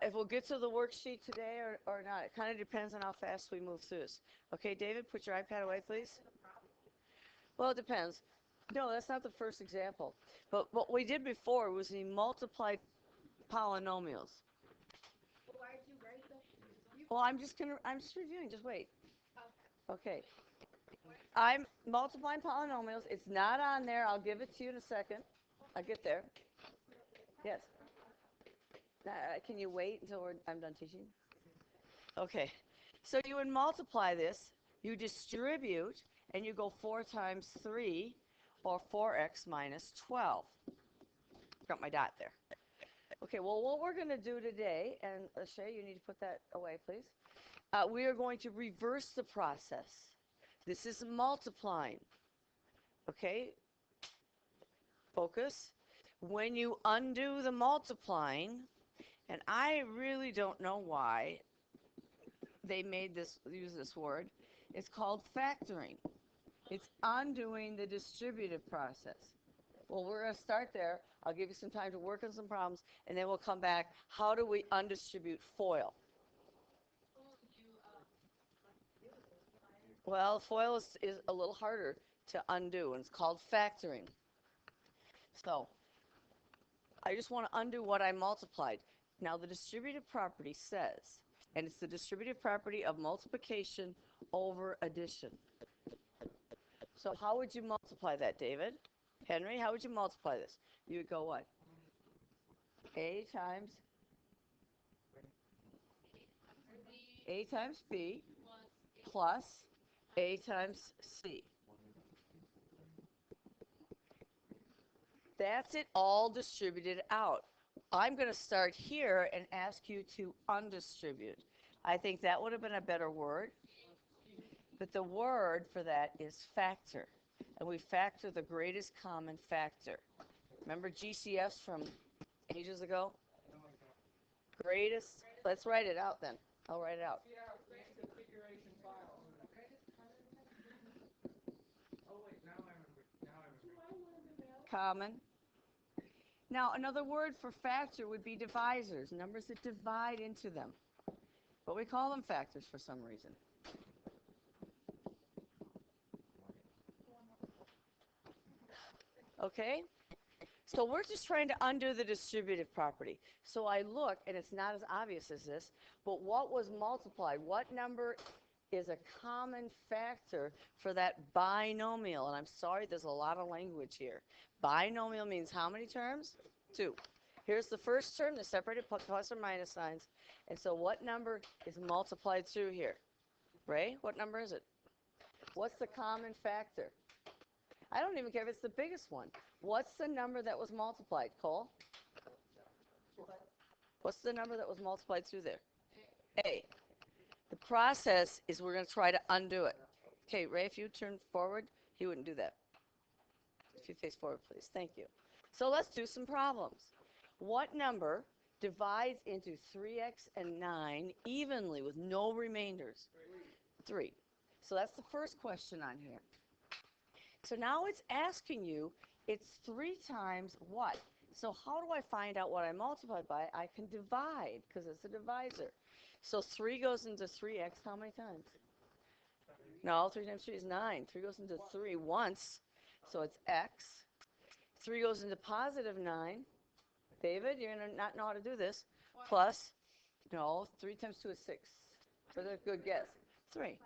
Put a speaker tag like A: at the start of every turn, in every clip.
A: if we'll get to the worksheet today or not. It kind of depends on how fast we move through this. Okay, David, put your iPad away, please. Well, it depends. No, that's not the first example. But what we did before was we multiplied polynomials. Well, I'm just reviewing. Just wait. Okay. I'm multiplying polynomials. It's not on there. I'll give it to you in a second. I'll get there. Yes. Can you wait until I'm done teaching? Okay. So you would multiply this, you distribute, and you go 4 times 3, or 4x minus 12. Got my dot there. Okay, well, what we're going to do today, and Shay, you need to put that away, please. We are going to reverse the process. This is multiplying. Okay? Focus. When you undo the multiplying, and I really don't know why they use this word. It's called factoring. It's undoing the distributive process. Well, we're going to start there. I'll give you some time to work on some problems, and then we'll come back. How do we undistribute FOIL? Well, FOIL is a little harder to undo, and it's called factoring. So I just want to undo what I multiplied. Now, the distributive property says, and it's the distributive property of multiplication over addition. So how would you multiply that, David? Henry, how would you multiply this? You would go what? A times B plus A times C. That's it all distributed out. I'm going to start here and ask you to undistribute. I think that would have been a better word. But the word for that is factor. And we factor the greatest common factor. Remember GCFs from ages ago? Greatest. Let's write it out then. I'll write it out. Common. Now, another word for factor would be divisors, numbers that divide into them. But we call them factors for some reason. Okay? So we're just trying to undo the distributive property. So I look, and it's not as obvious as this, but what was multiplied? What number is a common factor for that binomial? And I'm sorry, there's a lot of language here. Binomial means how many terms? 2. Here's the first term, they're separated plus or minus signs. And so what number is multiplied through here? Ray, what number is it? What's the common factor? I don't even care if it's the biggest one. What's the number that was multiplied, Cole? What's the number that was multiplied through there? A. The process is we're going to try to undo it. Okay, Ray, if you turn forward, he wouldn't do that. If you face forward, please. Thank you. So let's do some problems. What number divides into 3x and 9 evenly with no remainders? 3. So that's the first question on here. So now it's asking you, it's 3 times what? So how do I find out what I multiplied by? I can divide, because it's a divisor. So 3 goes into 3x how many times? No, 3 times 3 is 9. 3 goes into 3 once, so it's x. 3 goes into positive 9. David, you're going to not know how to do this. Plus, no, 3 times 2 is 6. So that's a good guess. 3.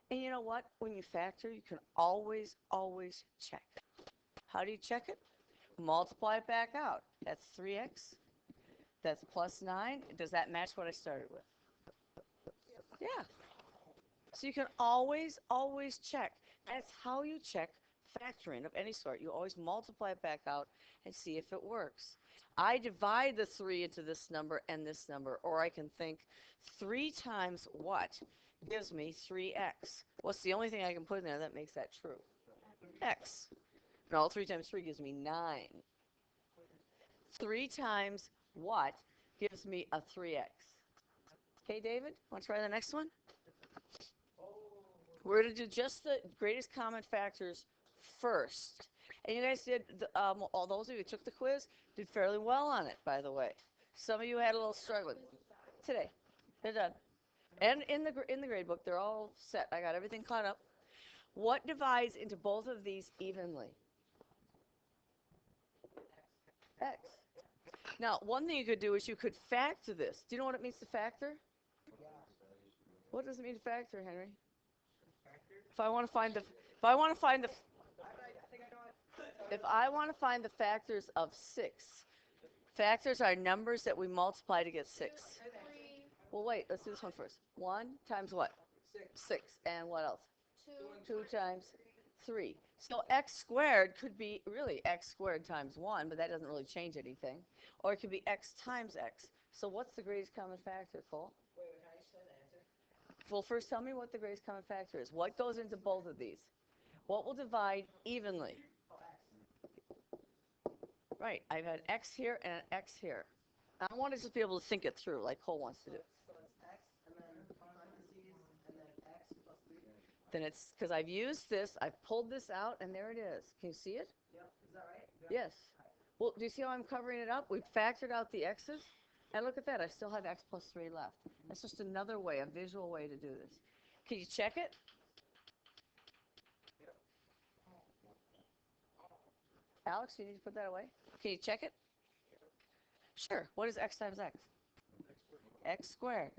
A: And you know what? When you factor, you can always check. How do you check it? Multiply it back out. That's 3x. That's plus 9. Does that match what I started with? Yeah. So you can always check. That's how you check factoring of any sort. You always multiply it back out and see if it works. I divide the 3 into this number and this number, or I can think 3 times what gives me 3x. What's the only thing I can put in there that makes that true? X. No, 3 times 3 gives me 9. 3 times what gives me a 3x? Okay, David, want to try the next one? We're going to do just the greatest common factors first. And you guys did, all those of you who took the quiz did fairly well on it, by the way. Some of you had a little struggling today. They're done. And in the grade book, they're all set. I got everything caught up. What divides into both of these evenly? X. Now, one thing you could do is you could factor this. Do you know what it means to factor? What does it mean to factor, Henry? If I want to find the factors of 6, factors are numbers that we multiply to get 6. Well, wait, let's do this one first. 1 times what? 6. And what else? 2 times 3. So x squared could be really x squared times 1, but that doesn't really change anything. Or it could be x times x. So what's the greatest common factor, Cole? Well, first tell me what the greatest common factor is. What goes into both of these? What will divide evenly? Right, I've had x here and an x here. I want to just be able to think it through like Cole wants to do.
B: So it's x and then parentheses and then x plus 3?
A: Then it's because I've used this, I've pulled this out, and there it is. Can you see it?
B: Yep. Is that right?
A: Yes. Well, do you see how I'm covering it up? We've factored out the x's. And look at that, I still have x plus 3 left. That's just another way, a visual way to do this. Can you check it? Alex, you need to put that away. Can you check it? Sure. What is x times x? X squared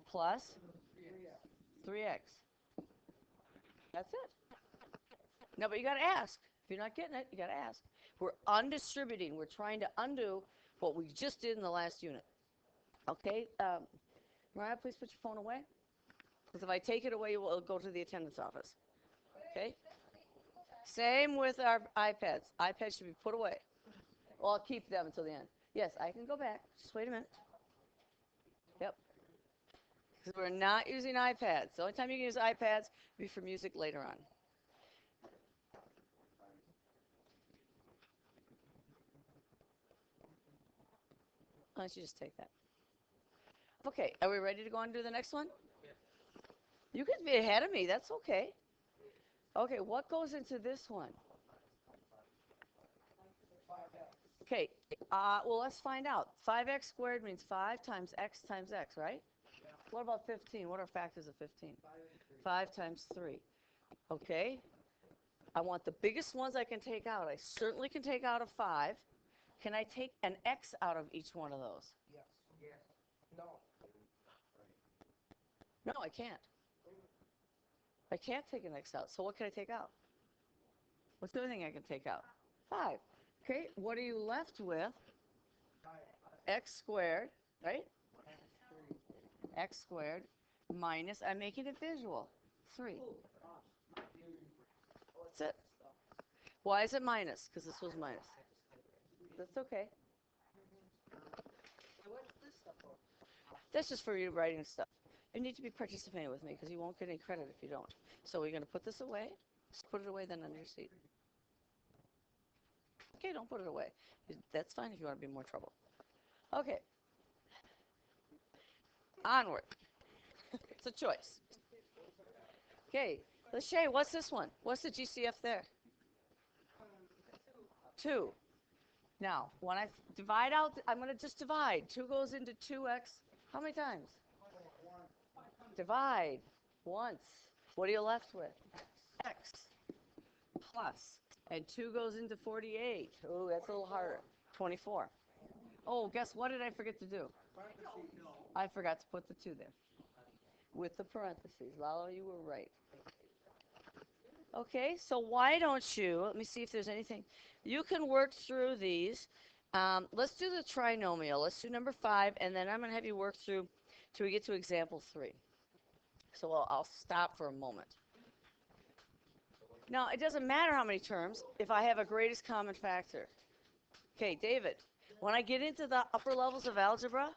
A: plus 3x. That's it. No, but you got to ask. If you're not getting it, you got to ask. We're undistributing. We're trying to undo what we just did in the last unit. Okay? Mariah, please put your phone away. Because if I take it away, you will go to the attendance office. Okay? Same with our iPads. iPads should be put away. Well, I'll keep them until the end. Yes, I can go back. Just wait a minute. Yep. Because we're not using iPads. The only time you can use iPads will be for music later on. Why don't you just take that? Okay, are we ready to go on and do the next one? You could be ahead of me. That's okay. Okay, what goes into this one? Okay, well, let's find out. 5x squared means 5 times x, right? What about 15? What are factors of 15? 5 times 3. Okay. I want the biggest ones I can take out. I certainly can take out a 5. Can I take an x out of each one of those?
B: Yes. Yes. No.
A: No, I can't. I can't take an x out. So what can I take out? What's the other thing I can take out? 5. Okay, what are you left with? X squared, right? X squared minus, I'm making it visual, 3. That's it. Why is it minus? Because this was minus. That's okay.
B: What's this stuff for?
A: That's just for you writing stuff. You need to be participating with me because you won't get any credit if you don't. So we're going to put this away. Just put it away then on your seat. Okay, don't put it away. That's fine if you want to be more trouble. Okay. Onward. It's a choice. Okay, Lachey, what's this one? What's the GCF there? 2. Now, when I divide out, I'm going to just divide. 2 goes into 2x. How many times? Divide once. What are you left with? X plus. And 2 goes into 48. Oh, that's a little harder. 24. Oh, guess what did I forget to do? I forgot to put the 2 there. With the parentheses. Lalo, you were right. Okay, so why don't you, let me see if there's anything. You can work through these. Let's do the trinomial. Let's do number 5, and then I'm going to have you work through till we get to example 3. So I'll stop for a moment. Now, it doesn't matter how many terms if I have a greatest common factor. Okay, David, when I get into the upper levels of algebra,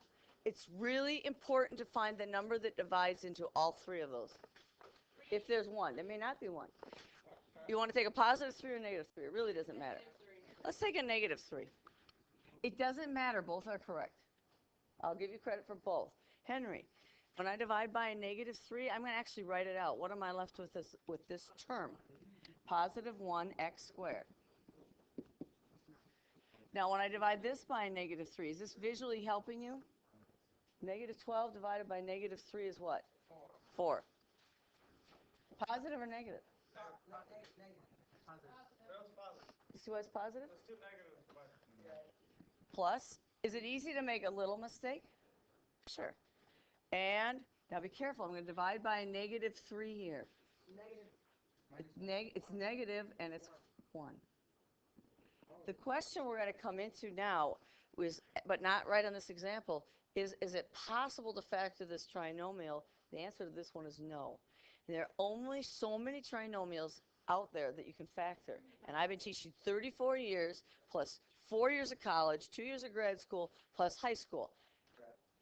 A: it's really important to find the number that divides into all 3 of those. If there's 1, there may not be 1. You want to take a positive 3 or negative 3? It really doesn't matter. Let's take a negative 3. It doesn't matter. Both are correct. I'll give you credit for both. Henry, when I divide by a negative 3, I'm going to actually write it out. What am I left with this term? Positive 1x squared. Now, when I divide this by negative 3, is this visually helping you? Negative 12 divided by negative 3 is what? 4. Positive or negative?
B: Not negative. Positive.
A: You see why it's positive? Plus. Is it easy to make a little mistake? Sure. And now be careful. I'm going to divide by a negative 3 here.
B: Negative.
A: It's negative and it's 1. The question we're going to come into now is, but not right on this example, is it possible to factor this trinomial? The answer to this one is no. There are only so many trinomials out there that you can factor. And I've been teaching 34 years plus 4 years of college, 2 years of grad school, plus high school.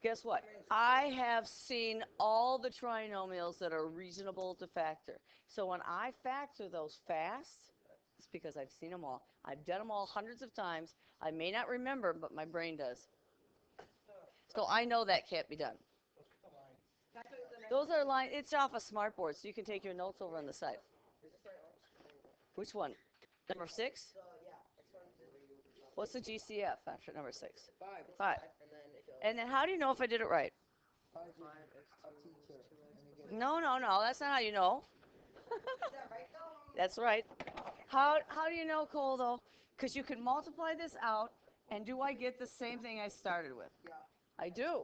A: Guess what? I have seen all the trinomials that are reasonable to factor. So when I factor those fast, it's because I've seen them all. I've done them all hundreds of times. I may not remember, but my brain does. So I know that can't be done. Those are lines. It's off a smartboard, so you can take your notes over on the side. Which one? Number 6? What's the GCF after number 6? 5. And then how do you know if I did it right? No. That's not how you know. That's right. How do you know, Cole, though? Because you can multiply this out, and do I get the same thing I started with?
B: Yeah.
A: I do.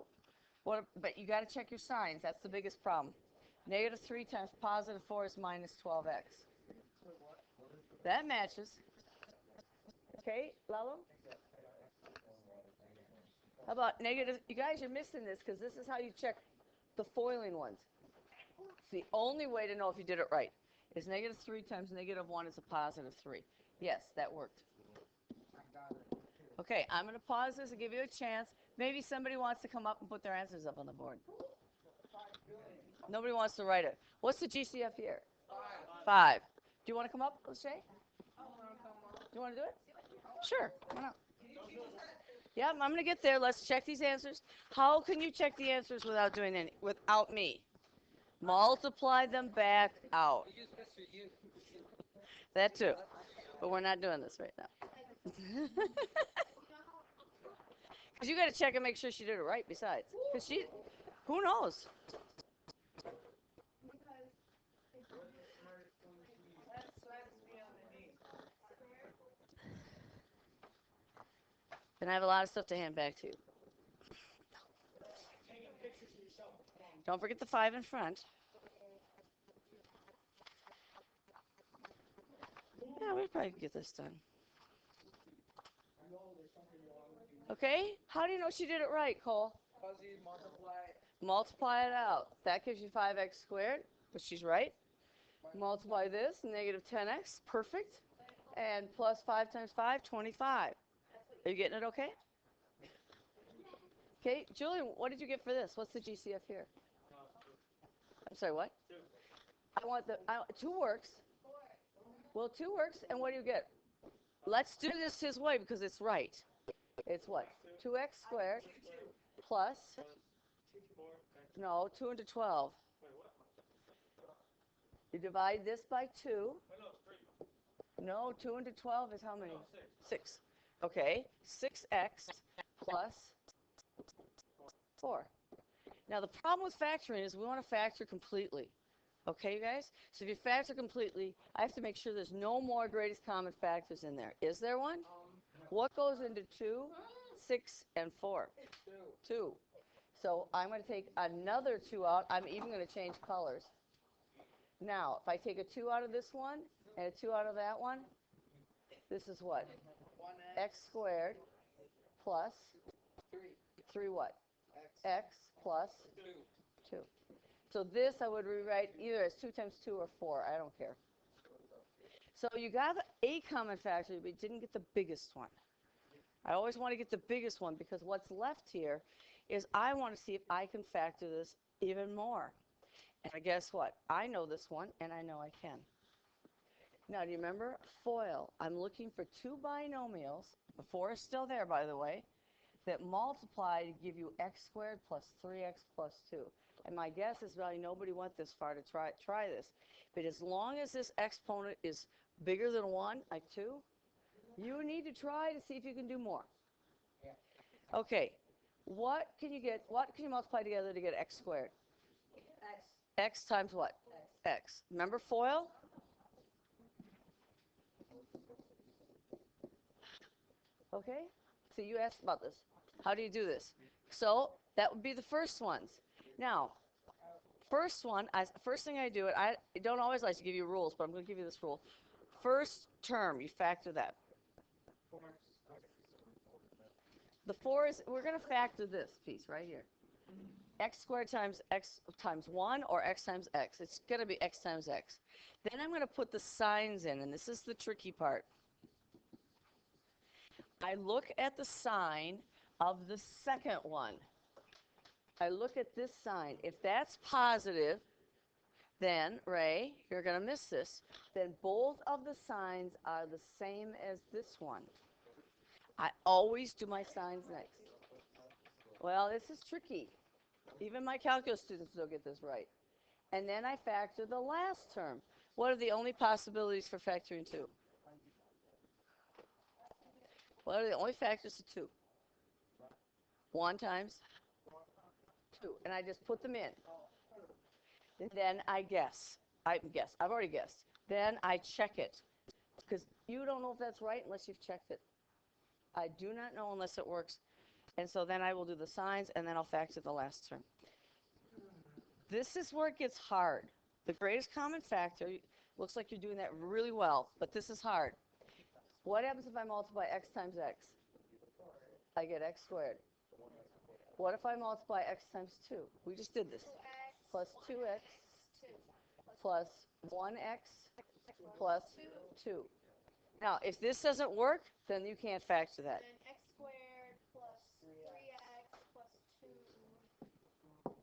A: But you got to check your signs. That's the biggest problem. Negative 3 times positive 4 is minus 12x. That matches. Okay, Lalo? How about negative? You guys are missing this because this is how you check the foiling ones. It's the only way to know if you did it right. Is negative 3 times negative 1 is a positive 3. Yes, that worked. Okay, I'm going to pause this and give you a chance. Maybe somebody wants to come up and put their answers up on the board. Nobody wants to write it. What's the GCF here? 5. Do you want to come up, Lachey? Do you want to do it? Sure. Why not? Yeah, I'm going to get there. Let's check these answers. How can you check the answers without me? Multiply them back out. That too. But we're not doing this right now. Because you got to check and make sure she did it right besides. Because who knows? And I have a lot of stuff to hand back to you. Don't forget the 5 in front. Yeah, we probably could get this done. Okay? How do you know she did it right, Cole?
B: Because you multiply it.
A: Multiply it out. That gives you 5x squared, but she's right. Multiply this, negative 10x, perfect. And plus 5 times 5, 25. Are you getting it okay? Okay, Julian, what did you get for this? What's the GCF here? I'm sorry, what?
C: 2.
A: I want 2 works. Well, 2 works, and what do you get? Let's do this his way because it's right. It's what? 2x squared plus, no, 2 into 12. You divide this by 2. No, 2 into 12 is how many? 6. Okay, 6x plus 4. Now, the problem with factoring is we want to factor completely. Okay, you guys? So if you factor completely, I have to make sure there's no more greatest common factors in there. Is there one? What goes into 2, 6, and 4? 2. So I'm going to take another 2 out. I'm even going to change colors. Now, if I take a 2 out of this one and a 2 out of that one, this is what? X squared plus 3 what? X plus 2. So this I would rewrite either as 2 times 2 or 4. I don't care. So you got a common factor, but you didn't get the biggest one. I always want to get the biggest one because what's left here is I want to see if I can factor this even more. And guess what? I know this one, and I know I can. Now, do you remember? FOIL. I'm looking for 2 binomials, the 4 is still there, by the way, that multiply to give you x squared plus 3x plus 2. And my guess is probably nobody went this far to try this. But as long as this exponent is bigger than 1, like 2, You need to try to see if you can do more. Okay. What can you multiply together to get x squared? X times what? X. Remember FOIL? Okay? So you asked about this. How do you do this? So that would be the first ones. Now, first thing I do, I don't always like to give you rules, but I'm going to give you this rule. First term, you factor that. The 4 is, we're going to factor this piece right here. X squared times x times 1 or x times x. It's going to be x times x. Then I'm going to put the signs in, and this is the tricky part. I look at the sign of the second one. I look at this sign. If that's positive, then, Ray, you're going to miss this. Then both of the signs are the same as this one. I always do my signs next. Well, this is tricky. Even my calculus students don't get this right. And then I factor the last term. What are the only possibilities for factoring 2? What are the only factors to 2? 1 times 2. And I just put them in. And then I guess. I've already guessed. Then I check it. Because you don't know if that's right unless you've checked it. I do not know unless it works. And so then I will do the signs, and then I'll factor the last term. This is where it gets hard. The greatest common factor, looks like you're doing that really well, but this is hard. What happens if I multiply x times x? I get x squared. What if I multiply x times 2? We just did this. Plus 2x plus 1x plus 2. Now, if this doesn't work, then you can't factor that.
C: Then x squared plus 3x plus 2.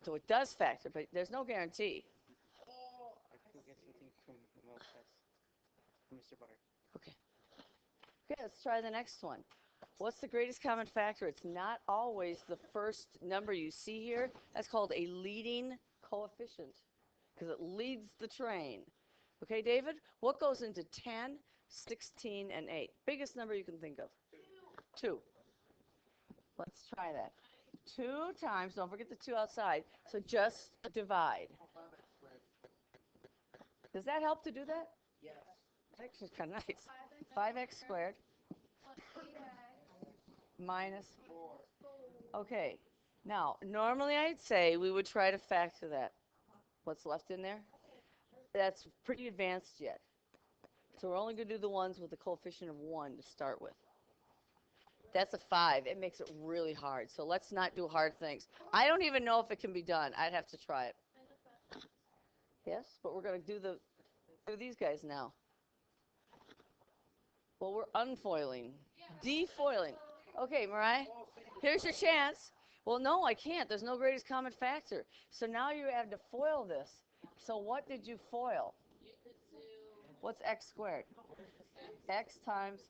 A: So it does factor, but there's no guarantee.
D: I could get something from Mr. Butter.
A: Okay. Okay, let's try the next one. What's the greatest common factor? It's not always the first number you see here. That's called a leading coefficient because it leads the train. Okay, David? What goes into 10, 16, and 8? Biggest number you can think of. 2. Let's try that. 2 times, don't forget the 2 outside, so just divide. Does that help to do that?
B: Yes.
A: Actually, it's kind of nice. 5x squared
C: Plus 3x
A: minus,
B: 4.
A: okay. Now, normally I'd say we would try to factor that. What's left in there? That's pretty advanced yet. So we're only going to do the ones with the coefficient of 1 to start with. That's a 5. It makes it really hard. So let's not do hard things. I don't even know if it can be done. I'd have to try it. Yes, but we're going to do these guys now. Well, we're unfoiling. Defoiling. Okay, Mariah, here's your chance. Well, no, I can't. There's no greatest common factor. So now you have to foil this. So what did you foil? What's x squared? X times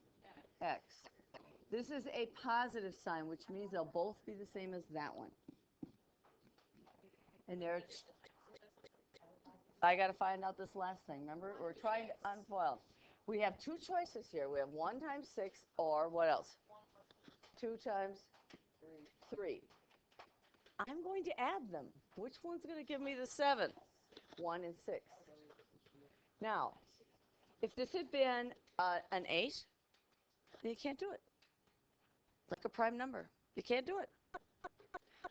A: x. This is a positive sign, which means they'll both be the same as that one. And there, I got to find out this last thing. Remember, we're trying to unfoil. We have 2 choices here. We have 1 times 6 or what else? 2 times 3. I'm going to add them. Which one's going to give me the 7? 1 and 6. Now, if this had been an 8, then you can't do it. Like a prime number. You can't do it.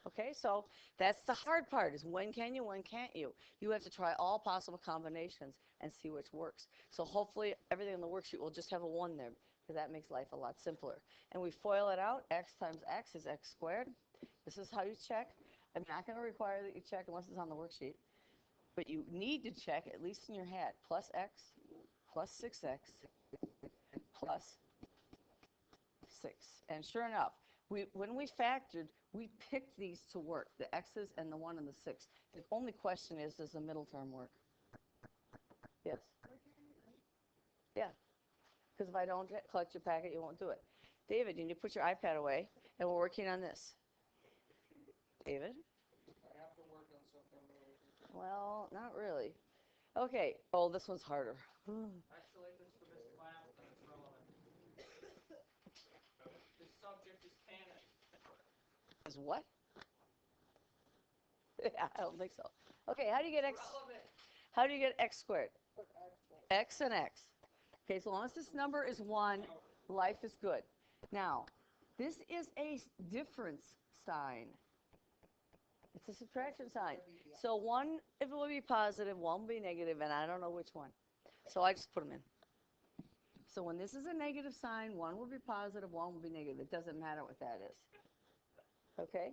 A: Okay, so that's the hard part is when can you, when can't you? You have to try all possible combinations and see which works. So hopefully everything in the worksheet will just have a 1 there because that makes life a lot simpler. And we FOIL it out. X times x is x squared. This is how you check. I'm not going to require that you check unless it's on the worksheet. But you need to check, at least in your head, plus x plus 6x plus 6. And sure enough, when we factored, we picked these to work, the x's and the 1 and the 6. The only question is, does the middle term work? Yes. Yeah. Because if I don't collect your packet, you won't do it. David, you need to put your iPad away, and we're working on this. David?
D: I have to work on something later.
A: Well, not really. Okay. Oh, this one's harder.
D: I selected this for this class, but it's relevant.
A: Is what? I don't think so. Okay, how do you get x? How do you get x squared? X and x. Okay, so long as this number is 1, life is good. Now, this is a difference sign. It's a subtraction sign. So 1, if it will be positive, 1 will be negative, and I don't know which one. So I just put them in. So when this is a negative sign, 1 will be positive, 1 will be negative. It doesn't matter what that is. Okay?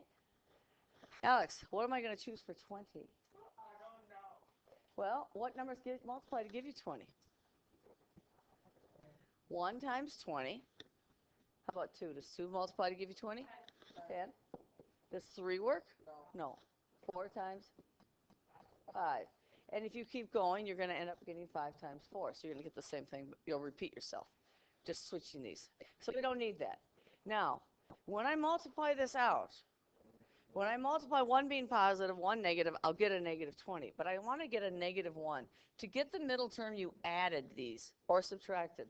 A: Alex, what am I going to choose for 20?
D: I don't know.
A: Well, what numbers multiply to give you 20? 1 times 20. How about 2? Does 2 multiply to give you 20? 10. Does 3 work? No. 4 times 5. And if you keep going, you're going to end up getting 5 times 4. So you're going to get the same thing, but you'll repeat yourself. Just switching these. So we don't need that. Now, when I multiply this out, when I multiply 1 being positive, 1 negative, I'll get a negative 20. But I want to get a negative 1. To get the middle term, you added these or subtracted.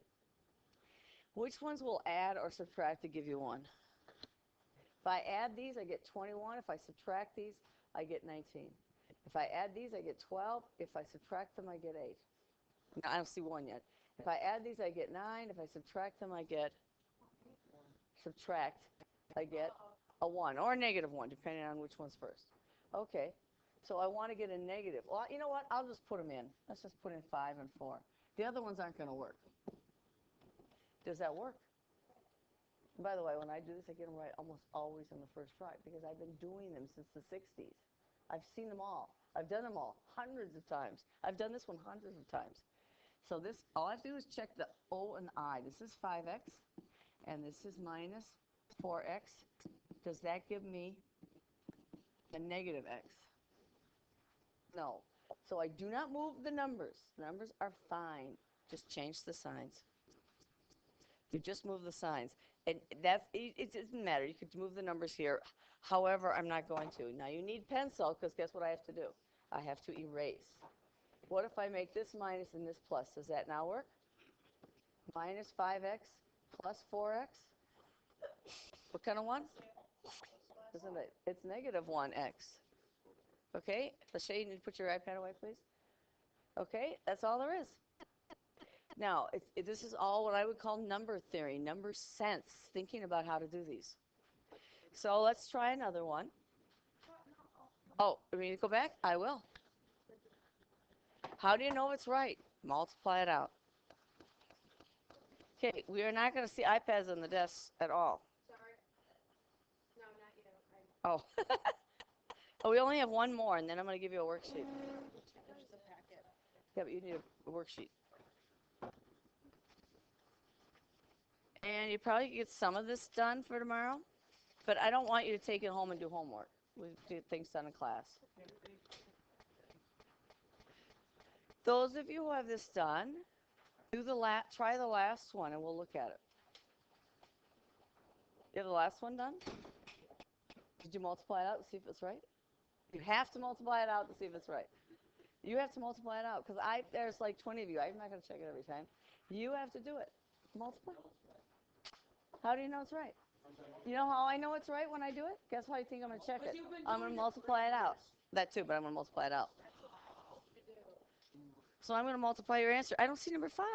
A: Which ones will add or subtract to give you 1? If I add these, I get 21. If I subtract these, I get 19. If I add these, I get 12. If I subtract them, I get 8. No, I don't see 1 yet. If I add these, I get 9. If I subtract them, I get a 1 or a negative 1, depending on which one's first. Okay, so I want to get a negative. Well, you know what? I'll just put them in. Let's just put in 5 and 4. The other ones aren't going to work. Does that work? And by the way, when I do this, I get them right almost always in the first try because I've been doing them since the 60s. I've seen them all. I've done them all hundreds of times. I've done this one hundreds of times. So this, all I have to do is check the O and I. This is 5x, and this is minus 4x. Does that give me a negative x? No. So I do not move the numbers. The numbers are fine. Just change the signs. You just move the signs. And that's, it doesn't matter. You could move the numbers here. However, I'm not going to. Now you need pencil because guess what I have to do? I have to erase. What if I make this minus and this plus? Does that now work? Minus 5x plus 4x. What kind of 1? Isn't it? It's negative 1x. Okay? Lachey, you need to put your iPad away, please. Okay? That's all there is. Now, this is all what I would call number theory, number sense, thinking about how to do these. So let's try another one. Oh, you mean to go back? I will. How do you know it's right? Multiply it out. Okay, we are not going to see iPads on the desks at all.
C: Sorry. No, not you.
A: Oh. Oh, we only have one more, and then I'm going to give you a worksheet.
B: There's the packet.
A: Yeah, but you need a worksheet. And you probably get some of this done for tomorrow, but I don't want you to take it home and do homework. We do things done in class. Those of you who have this done, try the last one, and we'll look at it. You have the last one done? Did you multiply it out to see if it's right? You have to multiply it out to see if it's right. You have to multiply it out because there's like 20 of you. I'm not going to check it every time. You have to do it. Multiply. How do you know it's right? You know how I know it's right when I do it? Guess how you think I'm going to check it? I'm going to multiply it out. That too, but I'm going to multiply it out. So I'm going to multiply your answer. I don't see number 5.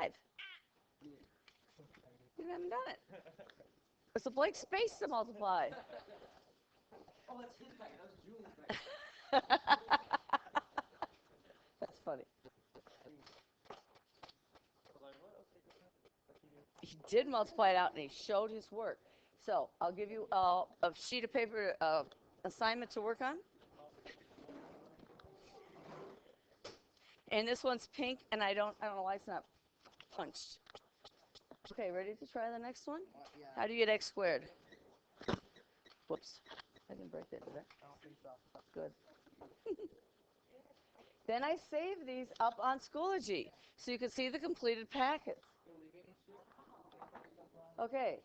A: You haven't done it. It's a blank space to multiply.
D: Oh, that's his packet. That was Julie's packet.
A: That's funny. He did multiply it out, and he showed his work. So I'll give you a sheet of paper assignment to work on. And this one's pink, and I don't know why it's not punched. Okay, ready to try the next one?
B: Yeah.
A: How do you get x squared? Whoops, I didn't break that, did I?
B: I don't think so.
A: Good. Then I save these up on Schoology, so you can see the completed packets. Okay.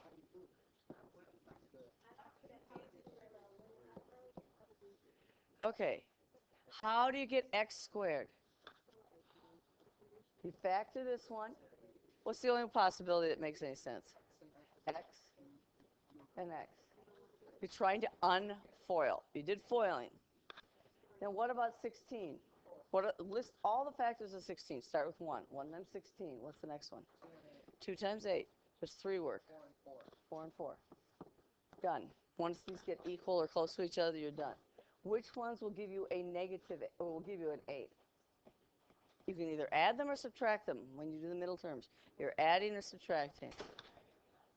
A: Okay. How do you get x squared? You factor this one. What's the only possibility that makes any sense? X and x. You're trying to FOIL. You did foiling. Now what about 16? List all the factors of 16. Start with 1. 1 times 16. What's the next one? 2 times 8. There's 3 work. 4 and 4. Done. Once these get equal or close to each other, you're done. Which ones will give you a negative, or will give you an 8? You can either add them or subtract them when you do the middle terms. You're adding or subtracting.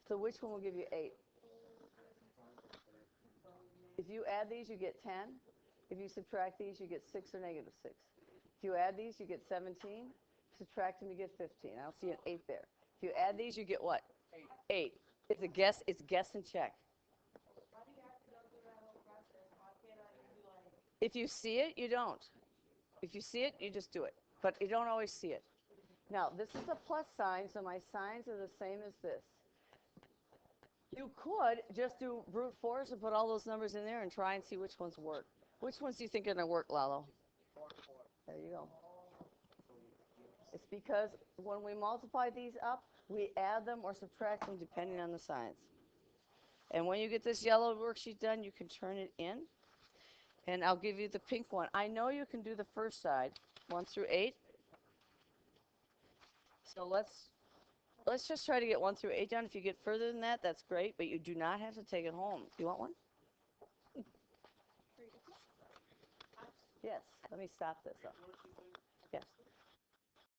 A: So which one will give you 8? If you add these, you get 10. If you subtract these, you get 6 or negative 6. If you add these, you get 17. Subtract them, you get 15. I don't see an 8 there. If you add these, you get what? 8. It's a guess. It's guess and check.
B: Why do you have to go through that whole process? Why can't I do like?
A: If you see it, you don't. If you see it, you just do it. But you don't always see it. Now, this is a plus sign, so my signs are the same as this. You could just do brute force and put all those numbers in there and try and see which ones work. Which ones do you think are going to work, Lalo? There you go. It's because when we multiply these up, we add them or subtract them depending on the signs. And when you get this yellow worksheet done, you can turn it in. And I'll give you the pink one. I know you can do the first side, 1 through 8. So let's just try to get 1 through 8 done. If you get further than that, that's great, but you do not have to take it home. Do you want one? Yes. Let me stop this.